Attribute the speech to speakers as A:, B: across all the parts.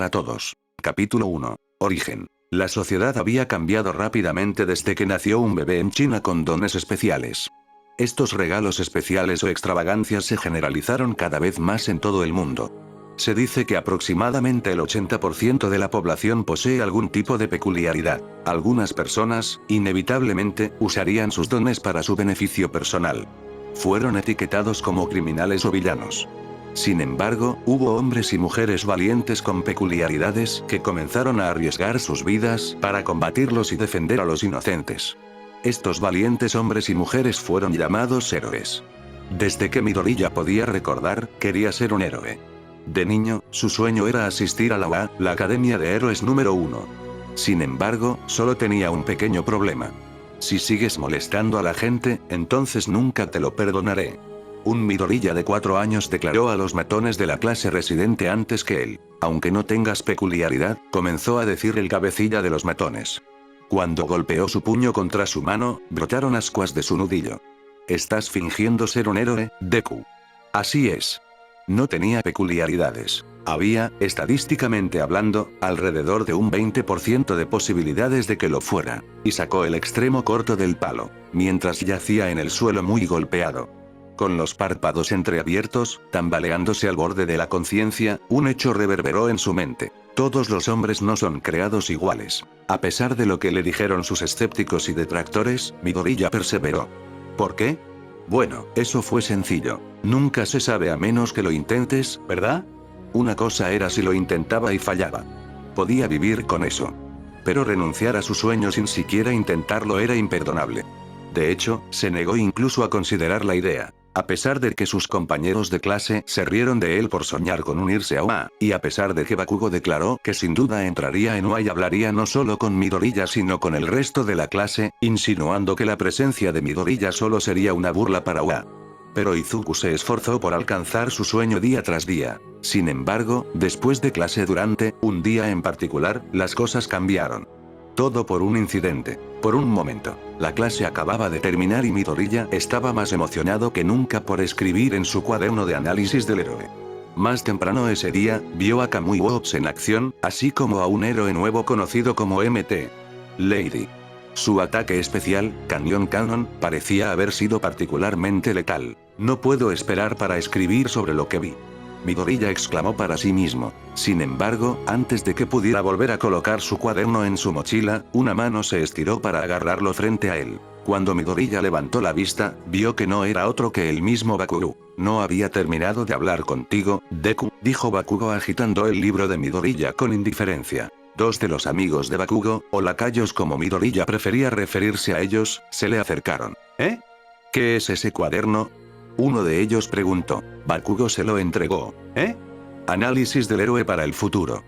A: para todos. Capítulo 1. Origen. La sociedad había cambiado rápidamente desde que nació un bebé en China con dones especiales. Estos regalos especiales o extravagancias se generalizaron cada vez más en todo el mundo. Se dice que aproximadamente el 80% de la población posee algún tipo de peculiaridad. Algunas personas, inevitablemente, usarían sus dones para su beneficio personal. Fueron etiquetados como criminales o villanos. Sin embargo, hubo hombres y mujeres valientes con peculiaridades que comenzaron a arriesgar sus vidas para combatirlos y defender a los inocentes. Estos valientes hombres y mujeres fueron llamados héroes. Desde que Midoriya podía recordar, quería ser un héroe. De niño, su sueño era asistir a la UA, la Academia de Héroes número 1. Sin embargo, solo tenía un pequeño problema. Si sigues molestando a la gente, entonces nunca te lo perdonaré. Un Midoriya de 4 años declaró a los matones de la clase residente antes que él. Aunque no tengas peculiaridad, comenzó a decir el cabecilla de los matones. Cuando golpeó su puño contra su mano, brotaron ascuas de su nudillo. ¿Estás fingiendo ser un héroe, Deku? Así es. No tenía peculiaridades. Había, estadísticamente hablando, alrededor de un 20% de posibilidades de que lo fuera. Y sacó el extremo corto del palo, mientras yacía en el suelo muy golpeado. Con los párpados entreabiertos, tambaleándose al borde de la conciencia, un hecho reverberó en su mente. Todos los hombres no son creados iguales. A pesar de lo que le dijeron sus escépticos y detractores, Midoriya perseveró. ¿Por qué? Bueno, eso fue sencillo. Nunca se sabe a menos que lo intentes, ¿verdad? Una cosa era si lo intentaba y fallaba. Podía vivir con eso. Pero renunciar a su sueño sin siquiera intentarlo era imperdonable. De hecho, se negó incluso a considerar la idea. A pesar de que sus compañeros de clase se rieron de él por soñar con unirse a UA, y a pesar de que Bakugo declaró que sin duda entraría en UA y hablaría no solo con Midoriya sino con el resto de la clase, insinuando que la presencia de Midoriya solo sería una burla para UA. Pero Izuku se esforzó por alcanzar su sueño día tras día. Sin embargo, después de clase durante un día en particular, las cosas cambiaron. Todo por un incidente. Por un momento, la clase acababa de terminar y Midoriya estaba más emocionado que nunca por escribir en su cuaderno de análisis del héroe. Más temprano ese día, vio a Kamui Works en acción, así como a un héroe nuevo conocido como Mt. Lady. Su ataque especial, Canyon Cannon, parecía haber sido particularmente letal. No puedo esperar para escribir sobre lo que vi. Midoriya exclamó para sí mismo. Sin embargo, antes de que pudiera volver a colocar su cuaderno en su mochila, una mano se estiró para agarrarlo frente a él. Cuando Midoriya levantó la vista, vio que no era otro que el mismo Bakugo. No había terminado de hablar contigo, Deku, dijo Bakugo agitando el libro de Midoriya con indiferencia. Dos de los amigos de Bakugo, o lacayos como Midoriya prefería referirse a ellos, se le acercaron. ¿Eh? ¿Qué es ese cuaderno? Uno de ellos preguntó. Bakugo se lo entregó. ¿Eh? Análisis del héroe para el futuro.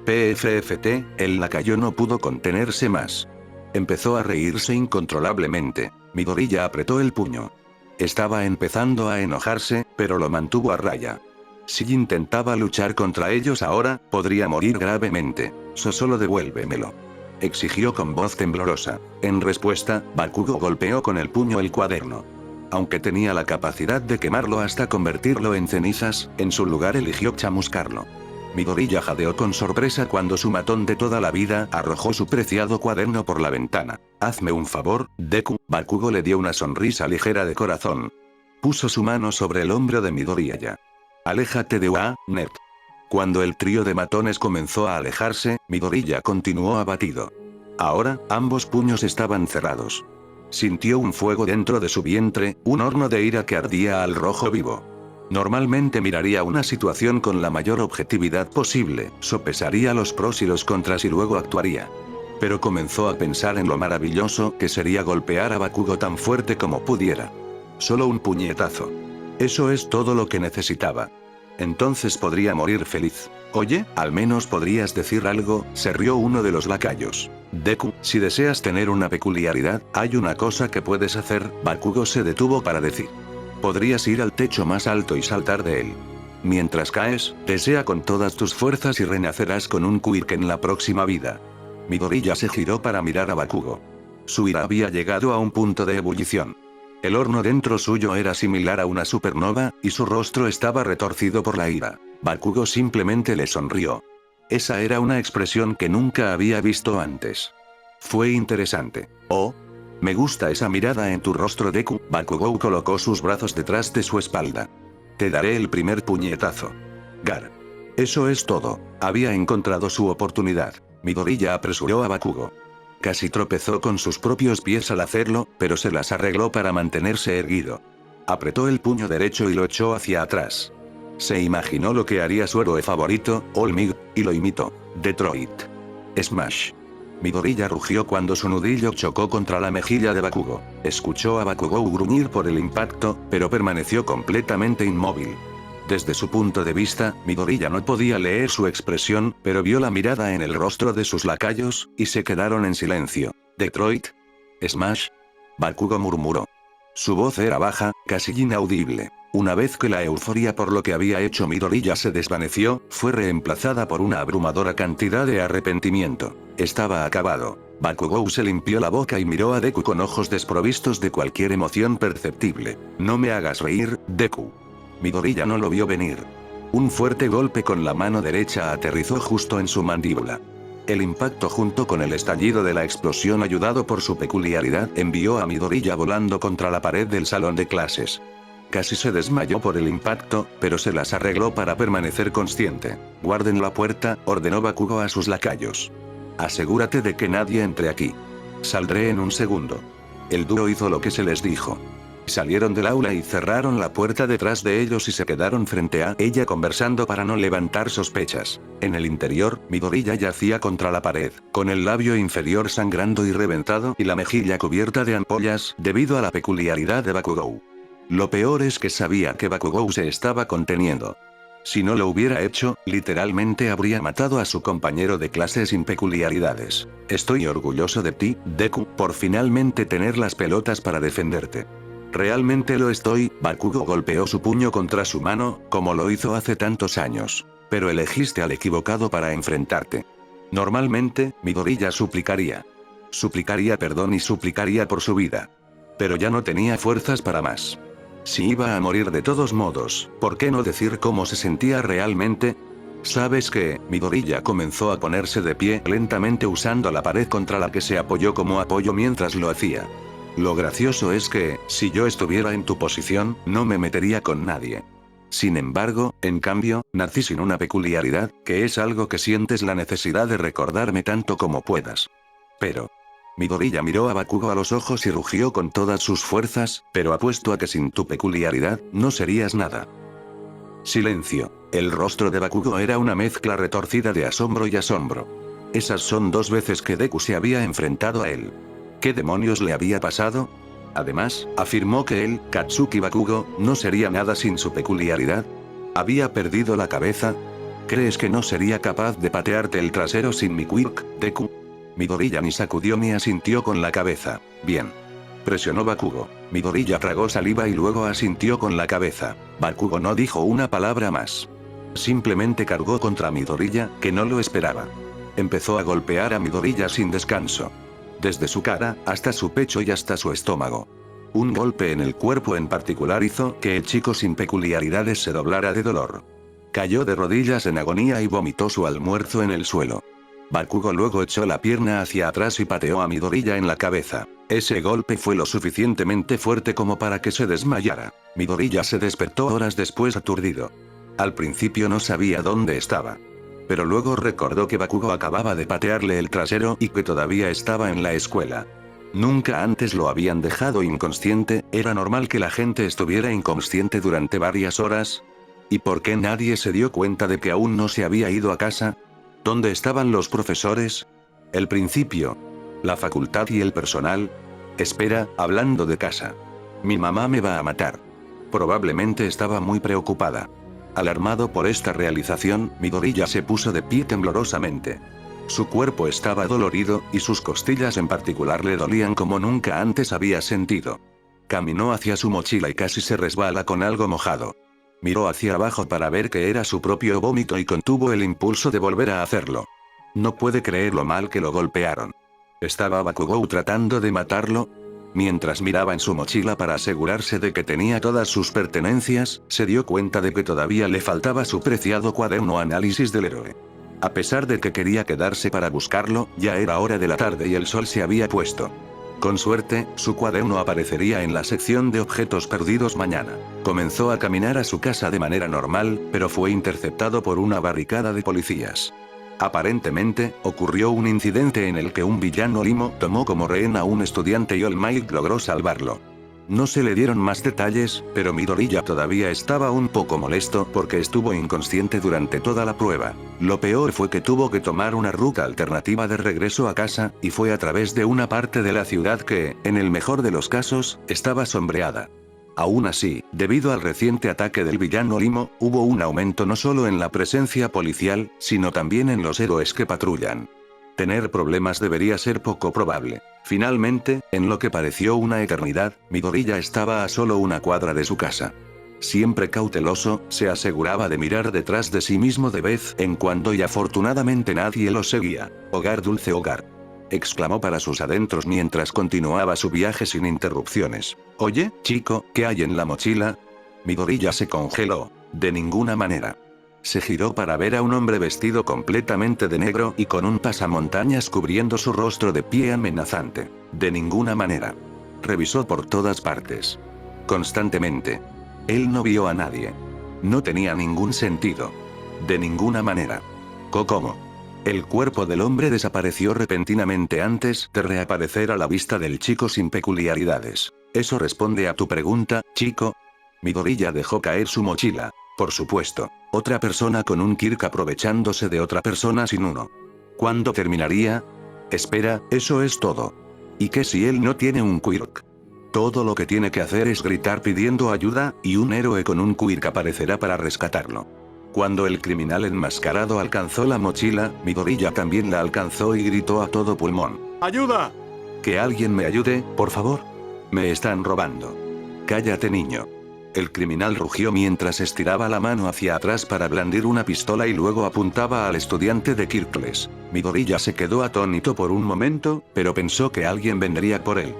A: PFFT, el lacayo no pudo contenerse más. Empezó a reírse incontrolablemente. Midoriya apretó el puño. Estaba empezando a enojarse, pero lo mantuvo a raya. Si intentaba luchar contra ellos ahora, podría morir gravemente. Solo devuélvemelo. Exigió con voz temblorosa. En respuesta, Bakugo golpeó con el puño el cuaderno. Aunque tenía la capacidad de quemarlo hasta convertirlo en cenizas, en su lugar eligió chamuscarlo. Midoriya jadeó con sorpresa cuando su matón de toda la vida arrojó su preciado cuaderno por la ventana. Hazme un favor, Deku. Bakugo le dio una sonrisa ligera de corazón. Puso su mano sobre el hombro de Midoriya. Aléjate de UA, nerd. Cuando el trío de matones comenzó a alejarse, Midoriya continuó abatido. Ahora, ambos puños estaban cerrados. Sintió un fuego dentro de su vientre, un horno de ira que ardía al rojo vivo. Normalmente miraría una situación con la mayor objetividad posible, sopesaría los pros y los contras y luego actuaría. Pero comenzó a pensar en lo maravilloso que sería golpear a Bakugo tan fuerte como pudiera. Solo un puñetazo. Eso es todo lo que necesitaba. Entonces podría morir feliz. Oye, al menos podrías decir algo, se rió uno de los lacayos. Deku, si deseas tener una peculiaridad, hay una cosa que puedes hacer. Bakugo se detuvo para decir. Podrías ir al techo más alto y saltar de él. Mientras caes, desea con todas tus fuerzas y renacerás con un Quirk en la próxima vida. Midoriya se giró para mirar a Bakugo. Su ira había llegado a un punto de ebullición. El horno dentro suyo era similar a una supernova, y su rostro estaba retorcido por la ira. Bakugo simplemente le sonrió. Esa era una expresión que nunca había visto antes. Fue interesante. Oh, me gusta esa mirada en tu rostro, Deku. Bakugou colocó sus brazos detrás de su espalda. Te daré el primer puñetazo. Gar. Eso es todo. Había encontrado su oportunidad. Midoriya apresuró a Bakugo. Casi tropezó con sus propios pies al hacerlo, pero se las arregló para mantenerse erguido. Apretó el puño derecho y lo echó hacia atrás. Se imaginó lo que haría su héroe favorito, All Might, y lo imitó. Detroit. Smash. Midoriya rugió cuando su nudillo chocó contra la mejilla de Bakugo. Escuchó a Bakugou gruñir por el impacto, pero permaneció completamente inmóvil. Desde su punto de vista, Midoriya no podía leer su expresión, pero vio la mirada en el rostro de sus lacayos, y se quedaron en silencio. ¿Detroit? ¿Smash? Bakugo murmuró. Su voz era baja, casi inaudible. Una vez que la euforia por lo que había hecho Midoriya se desvaneció, fue reemplazada por una abrumadora cantidad de arrepentimiento. Estaba acabado. Bakugou se limpió la boca y miró a Deku con ojos desprovistos de cualquier emoción perceptible. No me hagas reír, Deku. Midoriya no lo vio venir. Un fuerte golpe con la mano derecha aterrizó justo en su mandíbula. El impacto junto con el estallido de la explosión, ayudado por su peculiaridad, envió a Midoriya volando contra la pared del salón de clases. Casi se desmayó por el impacto, pero se las arregló para permanecer consciente. Guarden la puerta, ordenó Bakugo a sus lacayos. Asegúrate de que nadie entre aquí. Saldré en un segundo. El dúo hizo lo que se les dijo. Salieron del aula y cerraron la puerta detrás de ellos y se quedaron frente a ella conversando para no levantar sospechas. En el interior, Midoriya yacía contra la pared, con el labio inferior sangrando y reventado y la mejilla cubierta de ampollas, debido a la peculiaridad de Bakugou. Lo peor es que sabía que Bakugou se estaba conteniendo. Si no lo hubiera hecho, literalmente habría matado a su compañero de clase sin peculiaridades. Estoy orgulloso de ti, Deku, por finalmente tener las pelotas para defenderte. Realmente lo estoy. Bakugo golpeó su puño contra su mano, como lo hizo hace tantos años. Pero elegiste al equivocado para enfrentarte. Normalmente, Midoriya suplicaría. Suplicaría perdón y suplicaría por su vida. Pero ya no tenía fuerzas para más. Si iba a morir de todos modos, ¿por qué no decir cómo se sentía realmente? ¿Sabes qué? Midoriya comenzó a ponerse de pie lentamente usando la pared contra la que se apoyó como apoyo mientras lo hacía. Lo gracioso es que, si yo estuviera en tu posición, no me metería con nadie. Sin embargo, en cambio, nací sin una peculiaridad, que es algo que sientes la necesidad de recordarme tanto como puedas. Pero... Midoriya miró a Bakugo a los ojos y rugió con todas sus fuerzas, pero apuesto a que sin tu peculiaridad, no serías nada. Silencio. El rostro de Bakugo era una mezcla retorcida de asombro y asombro. Esas son 2 veces que Deku se había enfrentado a él. ¿Qué demonios le había pasado? Además, afirmó que él, Katsuki Bakugo, no sería nada sin su peculiaridad. ¿Había perdido la cabeza? ¿Crees que no sería capaz de patearte el trasero sin mi quirk, Deku? Midoriya ni sacudió ni asintió con la cabeza. Bien. Presionó Bakugo. Midoriya tragó saliva y luego asintió con la cabeza. Bakugo no dijo una palabra más. Simplemente cargó contra Midoriya, que no lo esperaba. Empezó a golpear a Midoriya sin descanso. Desde su cara, hasta su pecho y hasta su estómago. Un golpe en el cuerpo en particular hizo que el chico sin peculiaridades se doblara de dolor. Cayó de rodillas en agonía y vomitó su almuerzo en el suelo. Bakugo luego echó la pierna hacia atrás y pateó a Midoriya en la cabeza. Ese golpe fue lo suficientemente fuerte como para que se desmayara. Midoriya se despertó horas después aturdido. Al principio no sabía dónde estaba. Pero luego recordó que Bakugo acababa de patearle el trasero y que todavía estaba en la escuela. Nunca antes lo habían dejado inconsciente, ¿era normal que la gente estuviera inconsciente durante varias horas? ¿Y por qué nadie se dio cuenta de que aún no se había ido a casa? ¿Dónde estaban los profesores? El principio. La facultad y el personal. Espera, hablando de casa. Mi mamá me va a matar. Probablemente estaba muy preocupada. Alarmado por esta realización, Midoriya se puso de pie temblorosamente. Su cuerpo estaba dolorido, y sus costillas en particular le dolían como nunca antes había sentido. Caminó hacia su mochila y casi se resbala con algo mojado. Miró hacia abajo para ver que era su propio vómito y contuvo el impulso de volver a hacerlo. No puede creer lo mal que lo golpearon. ¿Estaba Bakugou tratando de matarlo? Mientras miraba en su mochila para asegurarse de que tenía todas sus pertenencias, se dio cuenta de que todavía le faltaba su preciado cuaderno análisis del héroe. A pesar de que quería quedarse para buscarlo, ya era hora de la tarde y el sol se había puesto. Con suerte, su cuaderno aparecería en la sección de objetos perdidos mañana. Comenzó a caminar a su casa de manera normal, pero fue interceptado por una barricada de policías. Aparentemente, ocurrió un incidente en el que un villano limo tomó como rehén a un estudiante y All Might logró salvarlo. No se le dieron más detalles, pero Midoriya todavía estaba un poco molesto porque estuvo inconsciente durante toda la prueba. Lo peor fue que tuvo que tomar una ruta alternativa de regreso a casa, y fue a través de una parte de la ciudad que, en el mejor de los casos, estaba sombreada. Aún así, debido al reciente ataque del villano Limo, hubo un aumento no solo en la presencia policial, sino también en los héroes que patrullan. Tener problemas debería ser poco probable. Finalmente, en lo que pareció una eternidad, Midoriya estaba a solo una cuadra de su casa. Siempre cauteloso, se aseguraba de mirar detrás de sí mismo de vez en cuando y afortunadamente nadie lo seguía. Hogar, dulce hogar, exclamó para sus adentros mientras continuaba su viaje sin interrupciones. Oye, chico, ¿qué hay en la mochila? Midoriya se congeló. De ninguna manera. Se giró para ver a un hombre vestido completamente de negro y con un pasamontañas cubriendo su rostro de pie amenazante. De ninguna manera. Revisó por todas partes. Constantemente. Él no vio a nadie. No tenía ningún sentido. De ninguna manera. ¿Cómo? El cuerpo del hombre desapareció repentinamente antes de reaparecer a la vista del chico sin peculiaridades. Eso responde a tu pregunta, chico. Midoriya dejó caer su mochila. Por supuesto, otra persona con un Kirk aprovechándose de otra persona sin uno. ¿Cuándo terminaría? Espera, eso es todo. ¿Y qué si él no tiene un Quirk? Todo lo que tiene que hacer es gritar pidiendo ayuda, y un héroe con un Quirk aparecerá para rescatarlo. Cuando el criminal enmascarado alcanzó la mochila, Midoriya también la alcanzó y gritó a todo pulmón. ¡Ayuda! Que alguien me ayude, por favor. Me están robando. Cállate, niño. El criminal rugió mientras estiraba la mano hacia atrás para blandir una pistola y luego apuntaba al estudiante de Kirkles. Midoriya se quedó atónito por un momento, pero pensó que alguien vendría por él.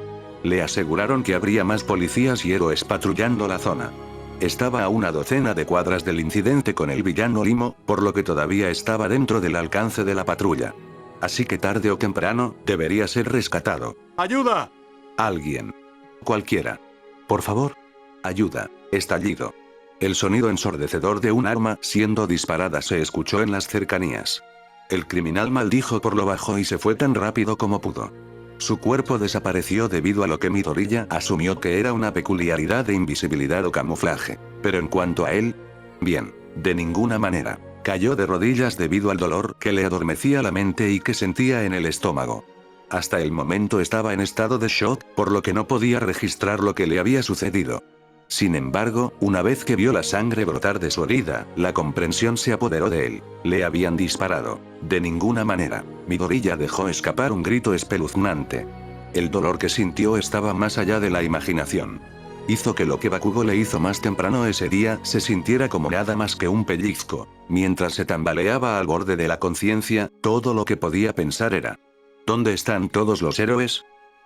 A: Le aseguraron que habría más policías y héroes patrullando la zona. Estaba a una docena de cuadras del incidente con el villano Limo, por lo que todavía estaba dentro del alcance de la patrulla. Así que tarde o temprano, debería ser rescatado. ¡Ayuda! Alguien. Cualquiera. Por favor. Ayuda. Estallido. El sonido ensordecedor de un arma siendo disparada se escuchó en las cercanías. El criminal maldijo por lo bajo y se fue tan rápido como pudo. Su cuerpo desapareció debido a lo que Midoriya asumió que era una peculiaridad de invisibilidad o camuflaje. Pero en cuanto a él, bien, de ninguna manera. Cayó de rodillas debido al dolor que le adormecía la mente y que sentía en el estómago. Hasta el momento estaba en estado de shock, por lo que no podía registrar lo que le había sucedido. Sin embargo, una vez que vio la sangre brotar de su herida, la comprensión se apoderó de él. Le habían disparado. De ninguna manera. Midoriya dejó escapar un grito espeluznante. El dolor que sintió estaba más allá de la imaginación. Hizo que lo que Bakugo le hizo más temprano ese día se sintiera como nada más que un pellizco. Mientras se tambaleaba al borde de la conciencia, todo lo que podía pensar era: ¿dónde están todos los héroes?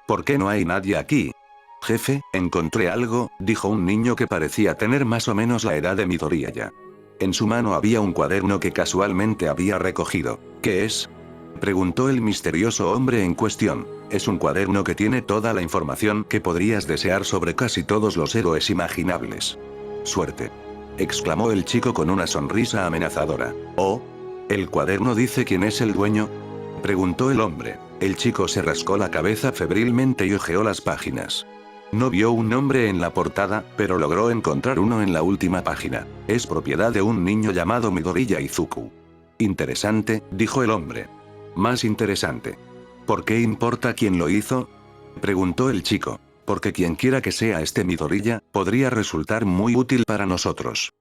A: ¿Por qué no hay nadie aquí? Jefe, encontré algo, dijo un niño que parecía tener más o menos la edad de Midoriya. En su mano había un cuaderno que casualmente había recogido. ¿Qué es? Preguntó el misterioso hombre en cuestión. Es un cuaderno que tiene toda la información que podrías desear sobre casi todos los héroes imaginables. Suerte. Exclamó el chico con una sonrisa amenazadora. Oh. ¿El cuaderno dice quién es el dueño? Preguntó el hombre. El chico se rascó la cabeza febrilmente y hojeó las páginas. No vio un nombre en la portada, pero logró encontrar uno en la última página. Es propiedad de un niño llamado Midoriya Izuku. Interesante, dijo el hombre. Más interesante. ¿Por qué importa quién lo hizo? Preguntó el chico. Porque quien quiera que sea este Midoriya, podría resultar muy útil para nosotros.